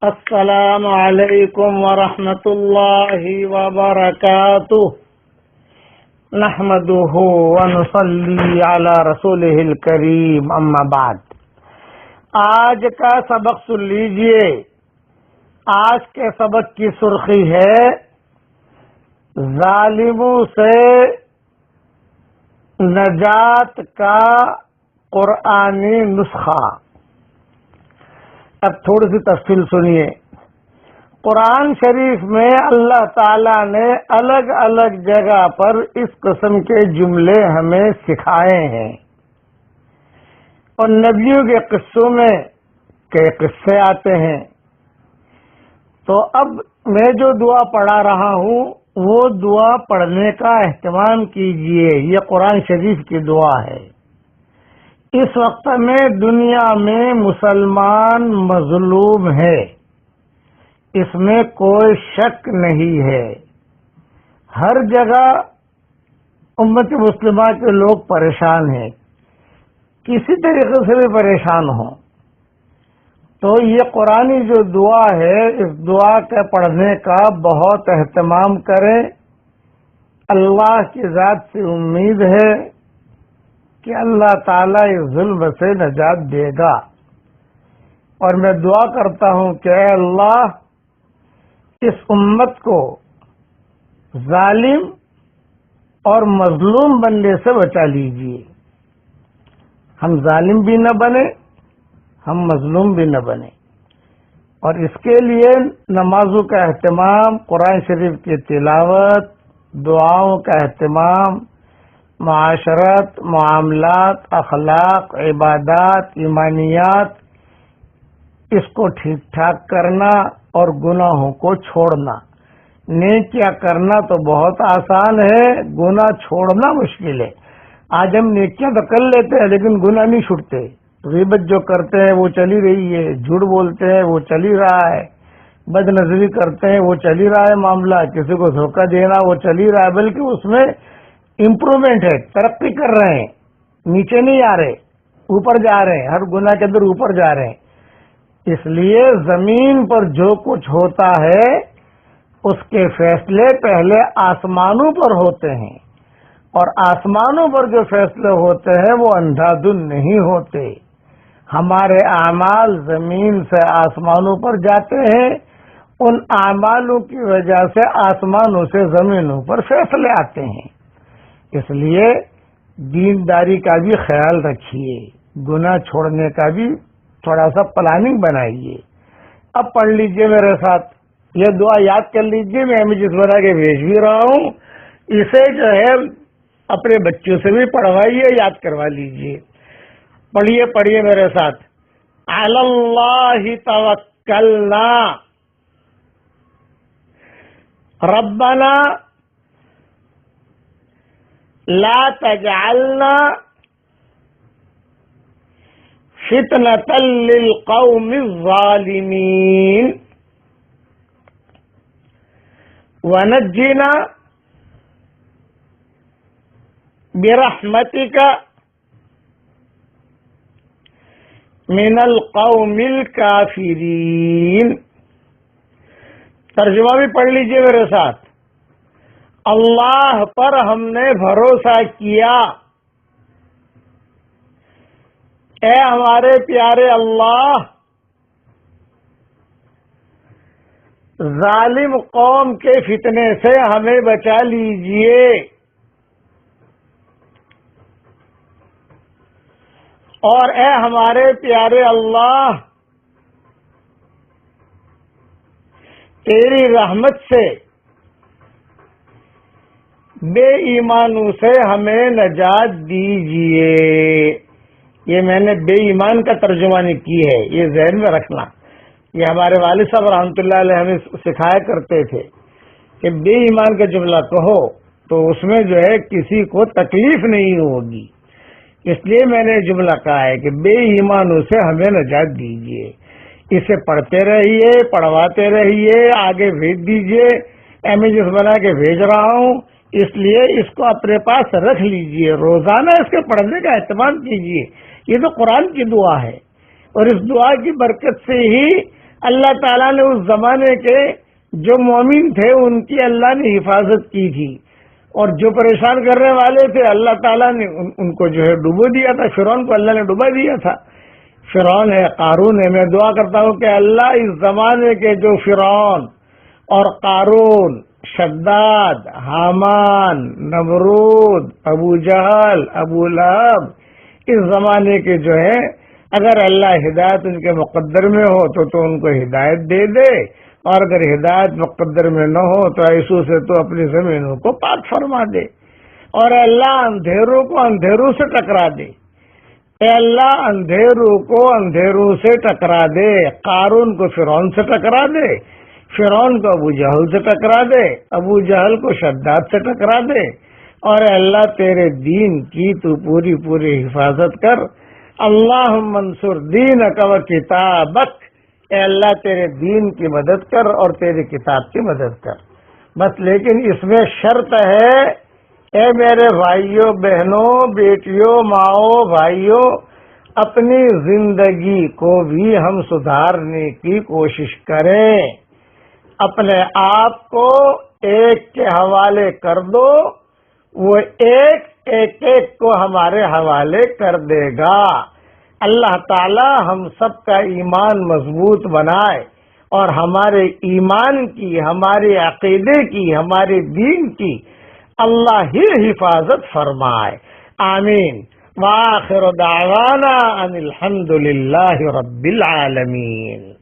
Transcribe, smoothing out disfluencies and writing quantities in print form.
السلام علیکم ورحمۃ اللہ وبرکاتہ نحمده ونصلی علی رسولہ الکریم اما بعد۔ آج کا سبق سن لیجئے۔ آج کے سبق کی سرخی ہے ظالموں سے نجات کا قرآنی نسخہ۔ اب تھوڑی سی تفصیل سنیے۔ قرآن شریف میں اللہ تعالیٰ نے الگ الگ جگہ پر اس قسم کے جملے ہمیں سکھائے ہیں، اور نبیوں کے قصوں میں کئی قصے آتے ہیں۔ تو اب میں جو دعا پڑھا رہا ہوں وہ دعا پڑھنے کا اہتمام کیجئے۔ یہ قرآن شریف کی دعا ہے۔ اس وقت میں دنیا میں مسلمان مظلوم ہے، اس میں کوئی شک نہیں ہے۔ ہر جگہ امت مسلمہ کے لوگ پریشان ہیں، کسی طریقے سے بھی پریشان ہوں۔ تو یہ قرآنی جو دعا ہے، اس دعا کے پڑھنے کا بہت اہتمام کریں۔ اللہ کی ذات سے امید ہے کہ اللہ تعالیٰ اس ظلم سے نجات دے گا، اور میں دعا کرتا ہوں کہ اے اللہ اس امت کو ظالم اور مظلوم بننے سے بچا لیجیے۔ ہم ظالم بھی نہ بنے، ہم مظلوم بھی نہ بنے، اور اس کے لیے نمازوں کا اہتمام، قرآن شریف کی تلاوت، دعاؤں کا اہتمام، معاشرت، معاملات، اخلاق، عبادات، ایمانیات، اس کو ٹھیک ٹھاک کرنا اور گناہوں کو چھوڑنا۔ نیکیاں کرنا تو بہت آسان ہے، گناہ چھوڑنا مشکل ہے۔ آج ہم نیکیاں تو کر لیتے ہیں لیکن گناہ نہیں چھوٹتے۔ غیبت جو کرتے ہیں وہ چلی رہی ہے، جھوٹ بولتے ہیں وہ چلی رہا ہے، بد نظری کرتے ہیں وہ چلی رہا ہے معاملہ، کسی کو دھوکہ دینا وہ چلی رہا ہے، بلکہ اس میں امپرومنٹ ہے، ترقی کر رہے ہیں، نیچے نہیں آ رہے، اوپر جا رہے ہیں، ہر گناہ کے اندر اوپر جا رہے ہیں۔ اس لیے زمین پر جو کچھ ہوتا ہے اس کے فیصلے پہلے آسمانوں پر ہوتے ہیں، اور آسمانوں پر جو فیصلے ہوتے ہیں وہ اندھا دھند نہیں ہوتے۔ ہمارے اعمال زمین سے آسمانوں پر جاتے ہیں، ان اعمالوں کی وجہ سے آسمانوں سے زمینوں پر فیصلے آتے ہیں۔ اس لیے دینداری کا بھی خیال رکھیے، گناہ چھوڑنے کا بھی تھوڑا سا پلاننگ بنائیے۔ اب پڑھ لیجئے میرے ساتھ، یہ دعا یاد کر لیجئے، میں جس بنا کے بھیج بھی رہا ہوں، اسے جو ہے اپنے بچوں سے بھی پڑھوائیے، یاد کروا لیجئے۔ پڑھیے میرے ساتھ۔ علی اللہ توکلنا ربنا لا تجعلنا فتنة للقوم الظالمین ونجنا برحمتک من القوم الکافرین۔ ترجمہ بھی پڑھ لیجئے میرے ساتھ۔ اللہ پر ہم نے بھروسہ کیا، اے ہمارے پیارے اللہ ظالم قوم کے فتنے سے ہمیں بچا لیجئے، اور اے ہمارے پیارے اللہ تیری رحمت سے بے ایمانوں سے ہمیں نجات دیجئے۔ یہ میں نے بے ایمان کا ترجمہ نہیں کی ہے، یہ ذہن میں رکھنا۔ یہ ہمارے والد صاحب رحمۃ اللہ علیہ ہمیں سکھایا کرتے تھے کہ بے ایمان کا جملہ کہو تو اس میں جو ہے کسی کو تکلیف نہیں ہوگی، اس لیے میں نے جملہ کہا ہے کہ بے ایمانوں سے ہمیں نجات دیجئے۔ اسے پڑھتے رہیے، پڑھواتے رہیے، آگے بھیج دیجئے۔ امیجز بنا کے بھیج رہا ہوں، اس لیے اس کو اپنے پاس رکھ لیجئے، روزانہ اس کے پڑھنے کا اہتمام کیجئے۔ یہ تو قرآن کی دعا ہے، اور اس دعا کی برکت سے ہی اللہ تعالیٰ نے اس زمانے کے جو مومن تھے ان کی اللہ نے حفاظت کی تھی، اور جو پریشان کرنے والے تھے اللہ تعالیٰ نے ان کو جو ہے ڈبو دیا تھا. فرعون کو اللہ نے ڈبا دیا تھا. فرعون ہے، قارون ہے. میں دعا کرتا ہوں کہ اللہ اس زمانے کے جو فرعون اور قارون، شداد، حامان، نمرود، ابو جہل، ابو لہب، اس زمانے کے جو ہے اگر اللہ ہدایت ان کے مقدر میں ہو تو ان کو ہدایت دے دے، اور اگر ہدایت مقدر میں نہ ہو تو ایسو سے تو اپنی زمینوں کو پاک فرما دے، اور اللہ اندھیروں کو اندھیروں سے ٹکرا دے. اے اللہ اندھیروں کو اندھیروں سے ٹکرا دے. قارون کو فرعون سے ٹکرا دے، فرعون کو ابو جہل سے ٹکرا دے، ابو جہل کو شداد سے ٹکرا دے. اور اے اللہ تیرے دین کی تو پوری پوری حفاظت کر. اللہم منصور دینک و کتابک. اے اللہ تیرے دین کی مدد کر اور تیری کتاب کی مدد کر. بس لیکن اس میں شرط ہے، اے میرے بھائیوں بہنوں بیٹیوں ماؤں بھائیوں، اپنی زندگی کو بھی ہم سدھارنے کی کوشش کریں. اپنے آپ کو ایک کے حوالے کر دو، وہ ایک ایک کو ہمارے حوالے کر دے گا. اللہ تعالی ہم سب کا ایمان مضبوط بنائے اور ہمارے ایمان کی، ہمارے عقیدے کی، ہمارے دین کی اللہ ہی حفاظت فرمائے. آمین. وآخر دعوانا ان الحمد للہ رب العالمین.